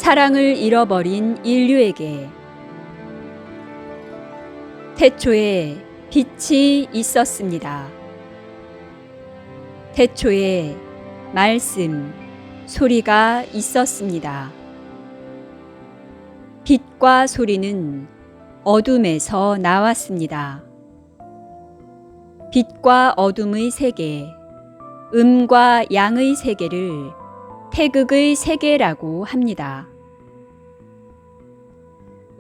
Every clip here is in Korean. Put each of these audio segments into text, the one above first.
사랑을 잃어버린 인류에게 태초에 빛이 있었습니다. 태초에 말씀, 소리가 있었습니다. 빛과 소리는 어둠에서 나왔습니다. 빛과 어둠의 세계, 음과 양의 세계를 태극의 세계라고 합니다.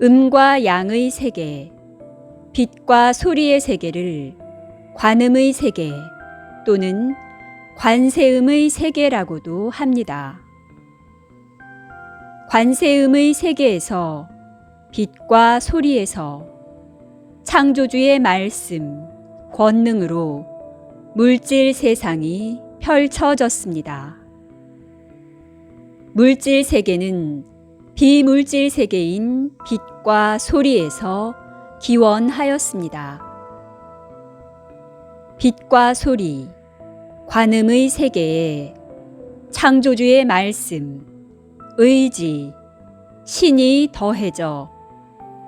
음과 양의 세계, 빛과 소리의 세계를 관음의 세계 또는 관세음의 세계라고도 합니다. 관세음의 세계에서 빛과 소리에서 창조주의 말씀, 권능으로 물질 세상이 펼쳐졌습니다. 물질 세계는 비물질 세계인 빛과 소리에서 기원하였습니다. 빛과 소리, 관음의 세계에 창조주의 말씀, 의지, 신이 더해져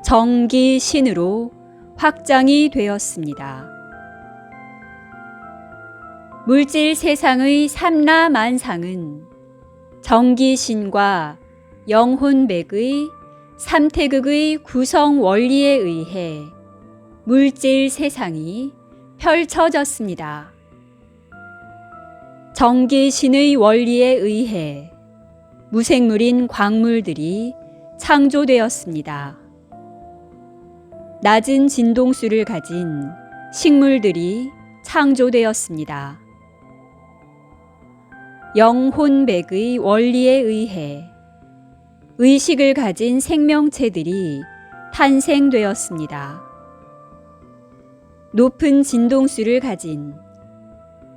정기신으로 확장이 되었습니다. 물질 세상의 삼라만상은 정기신과 영혼백의 삼태극의 구성 원리에 의해 물질 세상이 펼쳐졌습니다. 정기신의 원리에 의해 무생물인 광물들이 창조되었습니다. 낮은 진동수를 가진 식물들이 창조되었습니다. 영혼백의 원리에 의해 의식을 가진 생명체들이 탄생되었습니다. 높은 진동수를 가진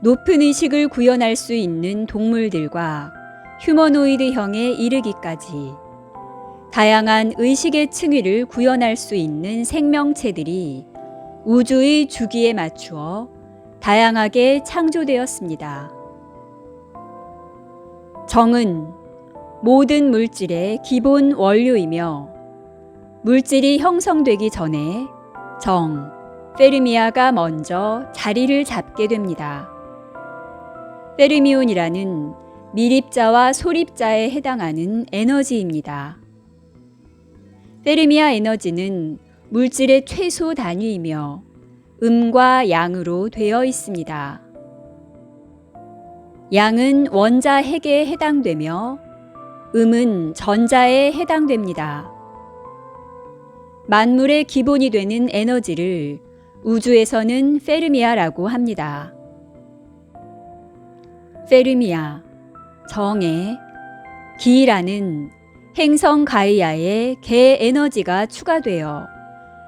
높은 의식을 구현할 수 있는 동물들과 휴머노이드형에 이르기까지 다양한 의식의 층위를 구현할 수 있는 생명체들이 우주의 주기에 맞추어 다양하게 창조되었습니다. 정은 모든 물질의 기본 원료이며 물질이 형성되기 전에 정, 페르미아가 먼저 자리를 잡게 됩니다. 페르미온이라는 미립자와 소립자에 해당하는 에너지입니다. 페르미아 에너지는 물질의 최소 단위이며 음과 양으로 되어 있습니다. 양은 원자 핵에 해당되며 음은 전자에 해당됩니다. 만물의 기본이 되는 에너지를 우주에서는 페르미아라고 합니다. 페르미아, 정에 기라는 행성 가이아의 개 에너지가 추가되어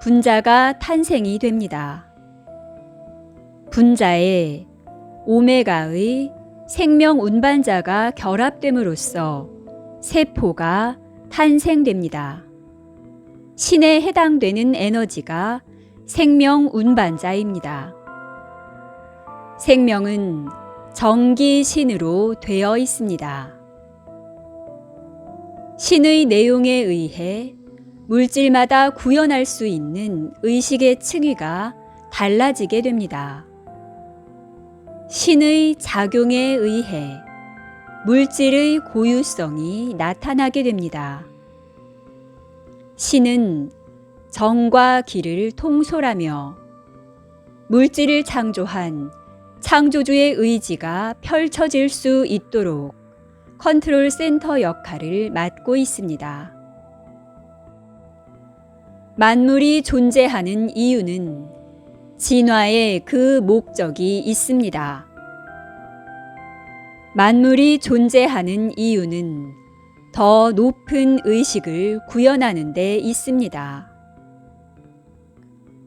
분자가 탄생이 됩니다. 분자에 오메가의 생명 운반자가 결합됨으로써 세포가 탄생됩니다. 신에 해당되는 에너지가 생명 운반자입니다. 생명은 정기신으로 되어 있습니다. 신의 내용에 의해 물질마다 구현할 수 있는 의식의 층위가 달라지게 됩니다. 신의 작용에 의해 물질의 고유성이 나타나게 됩니다. 신은 정과 기를 통솔하며 물질을 창조한 창조주의 의지가 펼쳐질 수 있도록 컨트롤 센터 역할을 맡고 있습니다. 만물이 존재하는 이유는 진화의 그 목적이 있습니다. 만물이 존재하는 이유는 더 높은 의식을 구현하는 데 있습니다.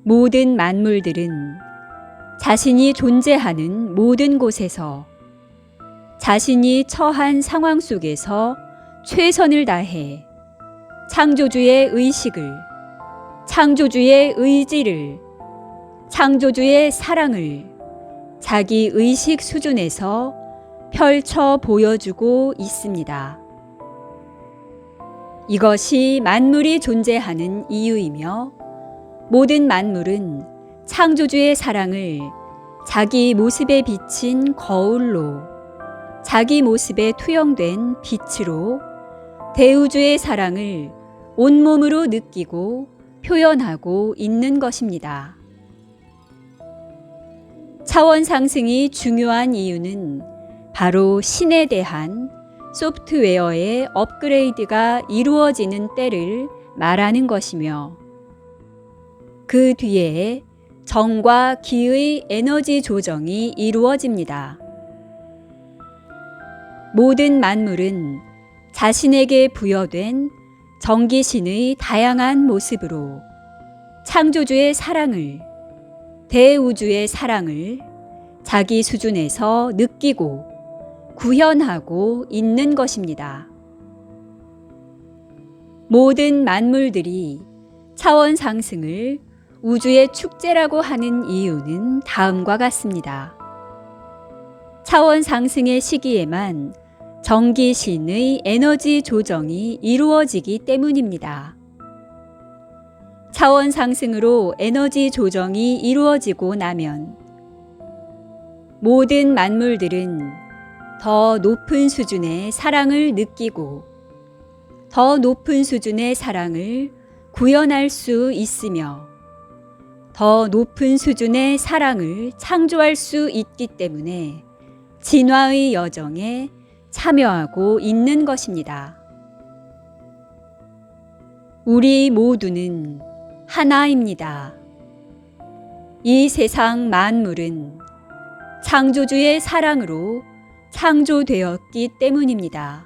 모든 만물들은 자신이 존재하는 모든 곳에서 자신이 처한 상황 속에서 최선을 다해 창조주의 의식을, 창조주의 의지를, 창조주의 사랑을 자기 의식 수준에서 펼쳐 보여주고 있습니다. 이것이 만물이 존재하는 이유이며 모든 만물은 창조주의 사랑을 자기 모습에 비친 거울로 자기 모습에 투영된 빛으로 대우주의 사랑을 온몸으로 느끼고 표현하고 있는 것입니다. 차원 상승이 중요한 이유는 바로 신에 대한 소프트웨어의 업그레이드가 이루어지는 때를 말하는 것이며 그 뒤에 정과 기의 에너지 조정이 이루어집니다. 모든 만물은 자신에게 부여된 정기신의 다양한 모습으로 창조주의 사랑을, 대우주의 사랑을 자기 수준에서 느끼고 구현하고 있는 것입니다. 모든 만물들이 차원 상승을 우주의 축제라고 하는 이유는 다음과 같습니다. 차원 상승의 시기에만 정기신의 에너지 조정이 이루어지기 때문입니다. 차원 상승으로 에너지 조정이 이루어지고 나면 모든 만물들은 더 높은 수준의 사랑을 느끼고 더 높은 수준의 사랑을 구현할 수 있으며 더 높은 수준의 사랑을 창조할 수 있기 때문에 진화의 여정에 참여하고 있는 것입니다. 우리 모두는 하나입니다. 이 세상 만물은 창조주의 사랑으로 창조되었기 때문입니다.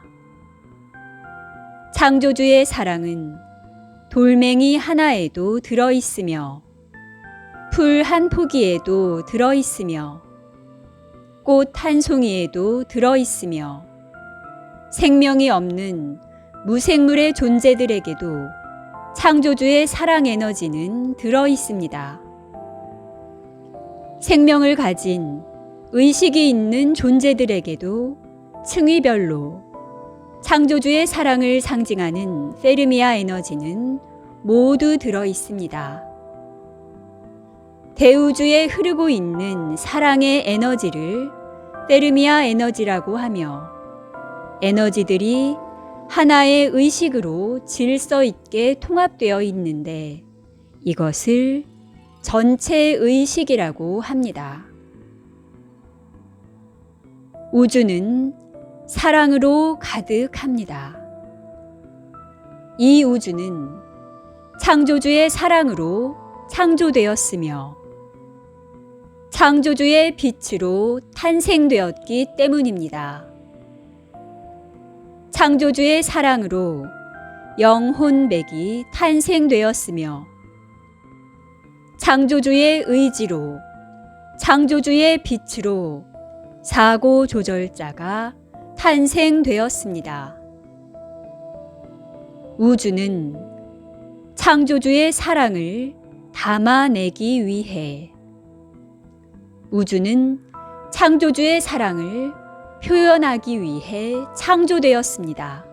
창조주의 사랑은 돌멩이 하나에도 들어있으며 풀 한 포기에도 들어있으며 꽃 한 송이에도 들어있으며 생명이 없는 무생물의 존재들에게도 창조주의 사랑 에너지는 들어있습니다. 생명을 가진 의식이 있는 존재들에게도 층위별로 창조주의 사랑을 상징하는 페르미아 에너지는 모두 들어있습니다. 대우주에 흐르고 있는 사랑의 에너지를 페르미아 에너지라고 하며 에너지들이 하나의 의식으로 질서 있게 통합되어 있는데 이것을 전체 의식이라고 합니다. 우주는 사랑으로 가득합니다. 이 우주는 창조주의 사랑으로 창조되었으며 창조주의 빛으로 탄생되었기 때문입니다. 창조주의 사랑으로 영혼백이 탄생되었으며 창조주의 의지로 창조주의 빛으로 사고 조절자가 탄생되었습니다. 우주는 창조주의 사랑을 담아내기 위해 우주는 창조주의 사랑을 표현하기 위해 창조되었습니다.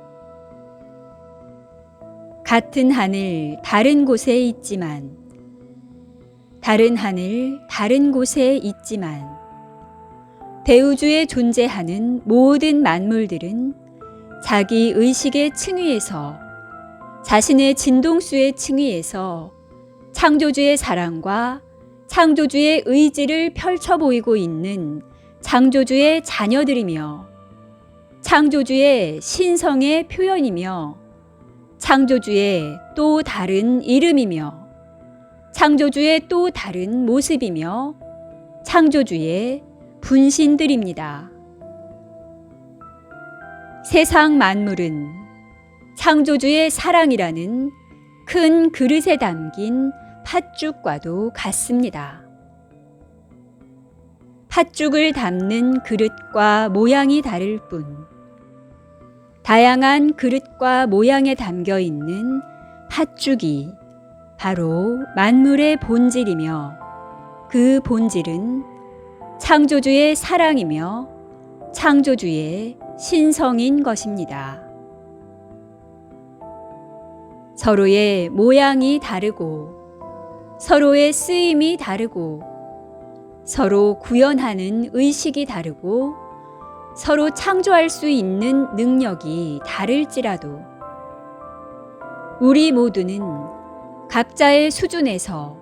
같은 하늘 다른 곳에 있지만 다른 하늘 다른 곳에 있지만 대우주에 존재하는 모든 만물들은 자기 의식의 층위에서 자신의 진동수의 층위에서 창조주의 사랑과 창조주의 의지를 펼쳐 보이고 있는 창조주의 자녀들이며 창조주의 신성의 표현이며 창조주의 또 다른 이름이며 창조주의 또 다른 모습이며 창조주의 분신들입니다. 세상 만물은 창조주의 사랑이라는 큰 그릇에 담긴 팥죽과도 같습니다. 팥죽을 담는 그릇과 모양이 다를 뿐 다양한 그릇과 모양에 담겨 있는 팥죽이 바로 만물의 본질이며 그 본질은 창조주의 사랑이며 창조주의 신성인 것입니다. 서로의 모양이 다르고 서로의 쓰임이 다르고 서로 구현하는 의식이 다르고 서로 창조할 수 있는 능력이 다를지라도 우리 모두는 각자의 수준에서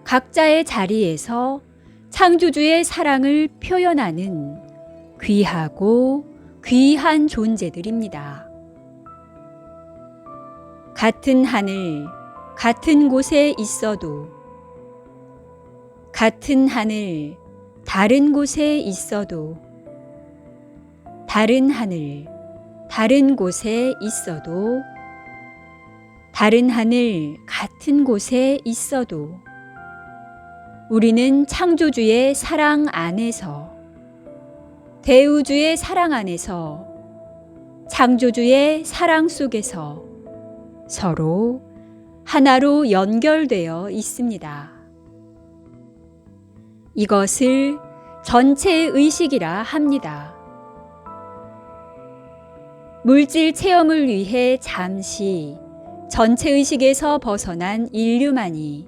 각자의 자리에서 창조주의 사랑을 표현하는 귀하고 귀한 존재들입니다. 같은 하늘, 같은 곳에 있어도 같은 하늘, 다른 곳에 있어도 다른 하늘, 다른 곳에 있어도 다른 하늘, 같은 곳에 있어도 우리는 창조주의 사랑 안에서 대우주의 사랑 안에서 창조주의 사랑 속에서 서로 하나로 연결되어 있습니다. 이것을 전체 의식이라 합니다. 물질 체험을 위해 잠시 전체 의식에서 벗어난 인류만이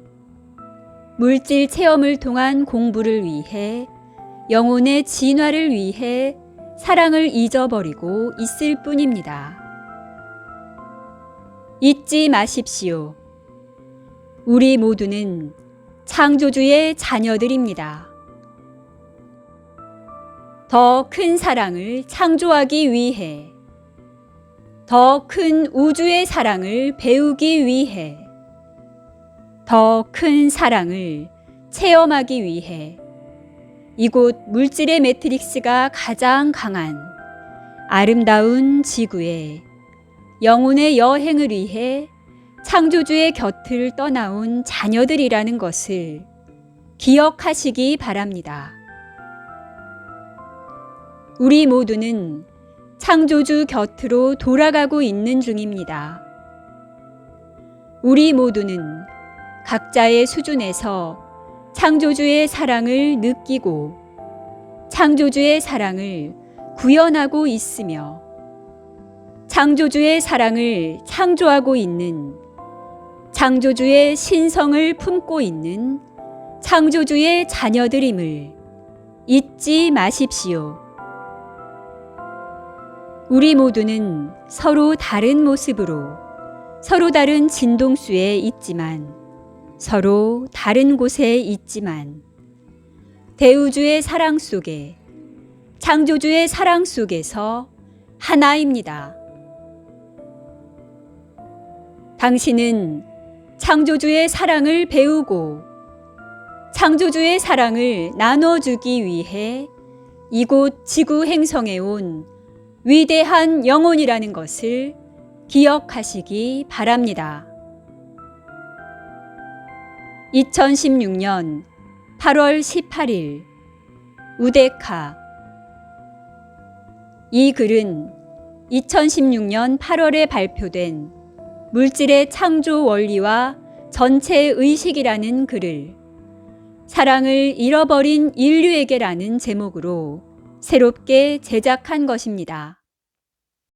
물질 체험을 통한 공부를 위해 영혼의 진화를 위해 사랑을 잊어버리고 있을 뿐입니다. 잊지 마십시오. 우리 모두는 창조주의 자녀들입니다. 더 큰 사랑을 창조하기 위해, 더 큰 우주의 사랑을 배우기 위해, 더 큰 사랑을 체험하기 위해 이곳 물질의 매트릭스가 가장 강한 아름다운 지구에 영혼의 여행을 위해 창조주의 곁을 떠나온 자녀들이라는 것을 기억하시기 바랍니다. 우리 모두는 창조주 곁으로 돌아가고 있는 중입니다. 우리 모두는 각자의 수준에서 창조주의 사랑을 느끼고 창조주의 사랑을 구현하고 있으며 창조주의 사랑을 창조하고 있는 창조주의 신성을 품고 있는 창조주의 자녀들임을 잊지 마십시오. 우리 모두는 서로 다른 모습으로 서로 다른 진동수에 있지만 서로 다른 곳에 있지만 대우주의 사랑 속에 창조주의 사랑 속에서 하나입니다. 당신은 창조주의 사랑을 배우고 창조주의 사랑을 나눠주기 위해 이곳 지구 행성에 온 위대한 영혼이라는 것을 기억하시기 바랍니다. 2016년 8월 18일 우데카. 이 글은 2016년 8월에 발표된 물질의 창조 원리와 전체 의식이라는 글을 사랑을 잃어버린 인류에게라는 제목으로 새롭게 제작한 것입니다.